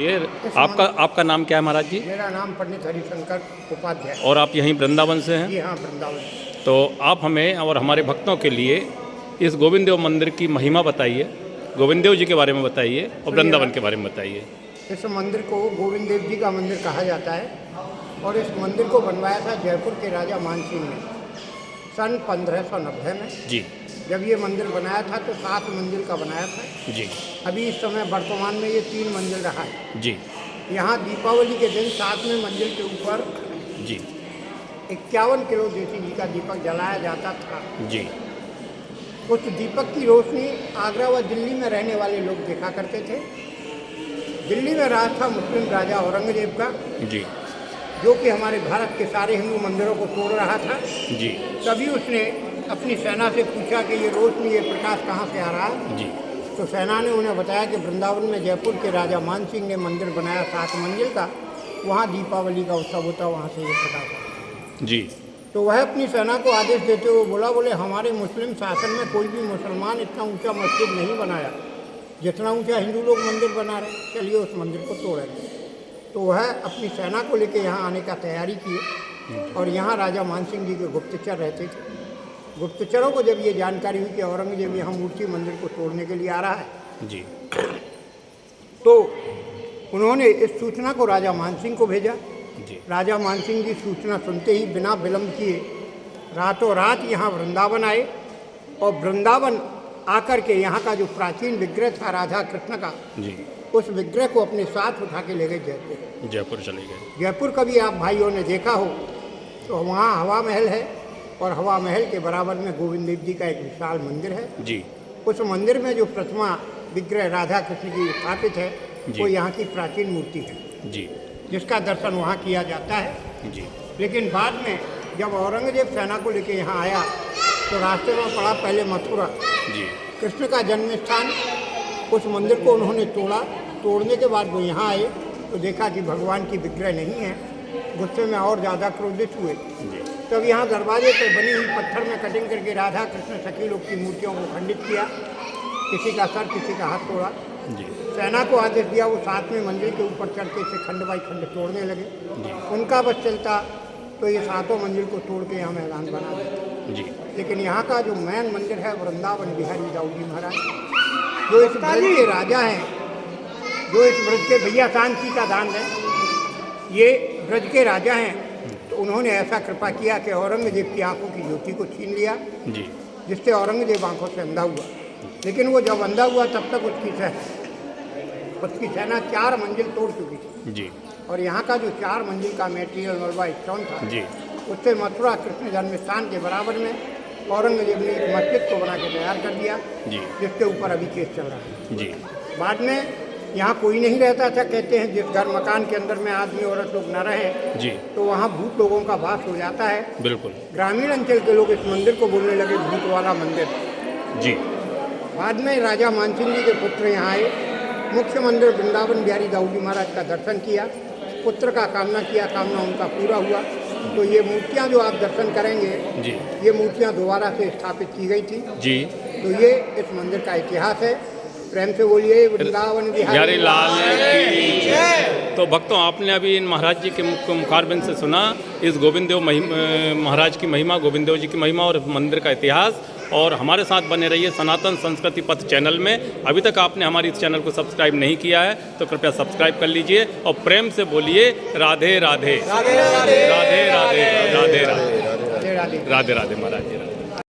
ये आपका नाम क्या है महाराज जी? मेरा नाम पंडित हरिशंकर उपाध्याय। और आप यहीं वृंदावन से हैं? जी हाँ, वृंदावन। तो आप हमें और हमारे भक्तों के लिए इस गोविंद देव मंदिर की महिमा बताइए, गोविंद देव जी के बारे में बताइए और वृंदावन के बारे में बताइए। इस मंदिर को गोविंद देव जी का मंदिर कहा जाता है और इस मंदिर को बनवाया था जयपुर के राजा मानसिंह ने सन 1590 में। जी। जब ये मंदिर बनाया था तो 7 मंजिल का बनाया था। जी। अभी इस समय वर्तमान में ये 3 मंजिल रहा है। जी। यहाँ दीपावली के दिन 7वें मंजिल के ऊपर जी 51 किलो देसी घी का दीपक जलाया जाता था। जी। उस दीपक की रोशनी आगरा व दिल्ली में रहने वाले लोग देखा करते थे। दिल्ली में राज था मुस्लिम राजा औरंगजेब का, जी जो कि हमारे भारत के सारे हिंदू मंदिरों को तोड़ रहा था। जी। तभी उसने अपनी सेना से पूछा कि ये रोशनी, ये प्रकाश कहाँ से आ रहा है। जी। तो सेना ने उन्हें बताया कि वृंदावन में जयपुर के राजा मानसिंह ने मंदिर बनाया 7 मंजिल का, वहाँ दीपावली का उत्सव होता, वहाँ से ये प्रकाश आता। जी। तो वह अपनी सेना को आदेश देते हुए बोले हमारे मुस्लिम शासन में कोई भी मुसलमान इतना ऊंचा मस्जिद नहीं बनाया जितना ऊंचा हिंदू लोग मंदिर बना रहे, चलिए उस मंदिर को तोड़ेंगे। तो वह अपनी सेना को लेकर यहाँ आने का तैयारी किए और यहाँ राजा मानसिंह जी के गुप्तचर रहते थे। गुप्तचरों को जब ये जानकारी हुई कि औरंगजेब यहाँ मूर्ति मंदिर को तोड़ने के लिए आ रहा है, जी, तो उन्होंने इस सूचना को राजा मानसिंह को भेजा। जी। राजा मानसिंह जी सूचना सुनते ही बिना विलंब किए रातों रात यहाँ वृंदावन आए और वृंदावन आकर के यहाँ का जो प्राचीन विग्रह था राधा कृष्ण का, जी, उस विग्रह को अपने साथ उठा के ले गए जयपुर। जयपुर चले गए। जयपुर कभी आप भाइयों ने देखा हो तो वहाँ हवा महल है और हवा महल के बराबर में गोविंद देव जी का एक विशाल मंदिर है। जी। उस मंदिर में जो प्रतिमा विग्रह राधा कृष्ण की स्थापित है, वो यहाँ की प्राचीन मूर्ति है। जी। जिसका दर्शन वहाँ किया जाता है। जी। लेकिन बाद में जब औरंगजेब सेना को लेकर यहाँ आया तो रास्ते में पड़ा पहले मथुरा। जी। कृष्ण का जन्म स्थान, उस मंदिर को उन्होंने तोड़ा। तोड़ने के बाद वो यहाँ आए तो देखा कि भगवान की विग्रह नहीं है। गुस्से में और ज़्यादा क्रोधित हुए। तब यहाँ दरवाजे पर बनी हुई पत्थर में कटिंग करके राधा कृष्ण सखी लोग की मूर्तियों को खंडित किया। किसी का सर, किसी का हाथ तोड़ा। जी। सेना को आदेश दिया, वो 7वें मंजिल के ऊपर चढ़ के इसे खंड बाई खंड तोड़ने लगे। उनका बस चलता तो ये 7 मंजिल को तोड़ के यहाँ मैदान बना देते। जी। लेकिन यहाँ का जो मेन मंदिर है वृंदावन बिहारी दाऊ जी महाराज, जो इस ब्रज के राजा हैं, जो इस ब्रज के भैया शांति का दान है, ये ब्रज के राजा हैं, तो उन्होंने ऐसा कृपा किया कि औरंगजेब की आंखों की ज्योति को छीन लिया। जी। जिससे औरंगजेब आंखों से अंधा हुआ। लेकिन वो जब अंधा हुआ तब तक उसकी सेना 4 मंजिल तोड़ चुकी थी। जी। और यहाँ का जो 4 मंजिल का मेटेरियल मलबा स्टोन था, जी, उससे मथुरा कृष्ण जन्म स्थान के बराबर में औरंगजेब ने एक मस्जिद को बना के तैयार कर दिया। जी। जिसके ऊपर अभी केस चल रहा है। जी। बाद में यहाँ कोई नहीं रहता था। कहते हैं जिस घर मकान के अंदर में आदमी औरत लोग न रहें, जी, तो वहाँ भूत लोगों का वास हो जाता है। बिल्कुल। ग्रामीण अंचल के लोग इस मंदिर को बोलने लगे भूत वाला मंदिर। जी। बाद में राजा मानसिंह जी के पुत्र यहाँ आए, मुख्य मंदिर वृंदावन बिहारी दाऊ जी महाराज का दर्शन किया, पुत्र का कामना किया, कामना उनका पूरा हुआ। तो ये मूर्तियाँ जो आप दर्शन करेंगे, जी, ये मूर्तियाँ दोबारा से स्थापित की गई थी। जी। तो ये इस मंदिर का इतिहास है। प्रेम से बोलिए वृंदावन बिहारी लाल की जय। तो भक्तों, आपने अभी इन महाराज जी के मुखारबिंद से सुना इस गोविंद देव महाराज की महिमा, गोविंद देव जी की महिमा और मंदिर का इतिहास। और हमारे साथ बने रहिए सनातन संस्कृति पथ चैनल में। अभी तक आपने हमारी इस चैनल को सब्सक्राइब नहीं किया है तो कृपया सब्सक्राइब कर लीजिए और प्रेम से बोलिए राधे राधे राधे राधे राधे राधे राधे राधे राधे राधे महाराज जी।